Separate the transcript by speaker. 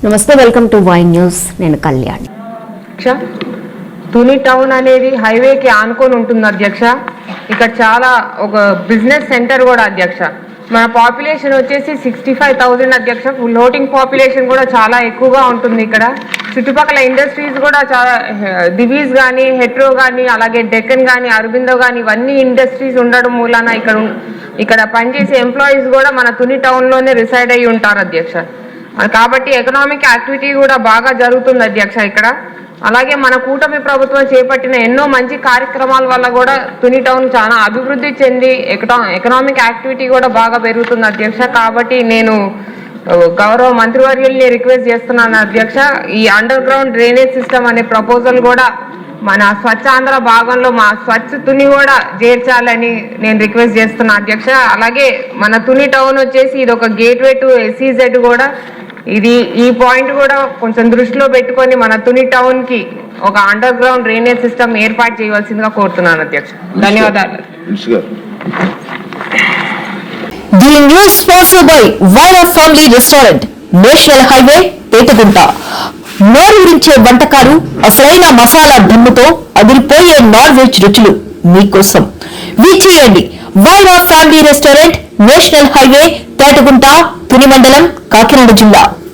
Speaker 1: నమస్తే, welcome to Y news. నేను Kalyan.
Speaker 2: Tuni town అనేది హైవేకి ఆనుకొని ఉంటుంది అధ్యక్ష. ఇక్కడ చాలా ఒక బిజినెస్ సెంటర్ కూడా అధ్యక్ష. మన పాపులేషన్ వచ్చేసి 65,000 అధ్యక్ష. ఫ్లోటింగ్ పాపులేషన్ కూడా చాలా ఎక్కువగా ఉంటుంది ఇక్కడ. చుట్టుపక్కల ఇండస్ట్రీస్ కూడా చాలా దివీస్ కానీ, హెట్రో కానీ, అలాగే డెక్కన్ కానీ, అరబిందో కానీ, ఇవన్నీ ఇండస్ట్రీస్ ఉండడం మూలాన ఇక్కడ పనిచేసే ఎంప్లాయీస్ కూడా మన తుని టౌన్లోనే రిసైడ్ అయ్యి ఉంటారు అధ్యక్ష. కాబట్టి ఎకనామిక్ యాక్టివిటీ కూడా బాగా జరుగుతుంది అధ్యక్ష ఇక్కడ. అలాగే మన కూటమి ప్రభుత్వం చేపట్టిన ఎన్నో మంచి కార్యక్రమాల వల్ల కూడా తుని టౌన్ చాలా అభివృద్ధి చెంది ఎకనామిక్ యాక్టివిటీ కూడా బాగా పెరుగుతుంది అధ్యక్ష. కాబట్టి నేను గౌరవ మంత్రివర్యుల్ని రిక్వెస్ట్ చేస్తున్నాను అధ్యక్ష, ఈ అండర్ గ్రౌండ్ డ్రైనేజ్ సిస్టమ్ అనే ప్రపోజల్ కూడా మన స్వచ్ఛాంధ్ర భాగంలో మా స్వచ్ఛ తుని కూడా చేర్చాలని నేను రిక్వెస్ట్ చేస్తున్నా అధ్యక్ష. అలాగే మన తుని టౌన్ వచ్చేసి ఇది ఒక గేట్వే టు SEZ కూడా. ఈ పాయింట్ కూడా కొంచెం దృష్టిలో పెట్టుకొని మన తుని టౌన్ కి ఒక అండర్ గ్రౌండ్ డ్రైనేజ్ సిస్టమ్ ఏర్పాటు చేయవలసిందిగా కోరుతున్నాను అధ్యక్ష. ధన్యవాదాలు.
Speaker 1: The news sponsored by Vaira family restaurant, national highway, Etagunta. నోరూరించే వంటకాలు, అసలైన మసాలా దమ్ముతో అదిరిపోయే నాన్ వెజ్ రుచులు మీకోసం. విచ్చేయండి Vaira family restaurant, national highway, Tetagunta, Tuni మండలం, కాకినాడ జిల్లా.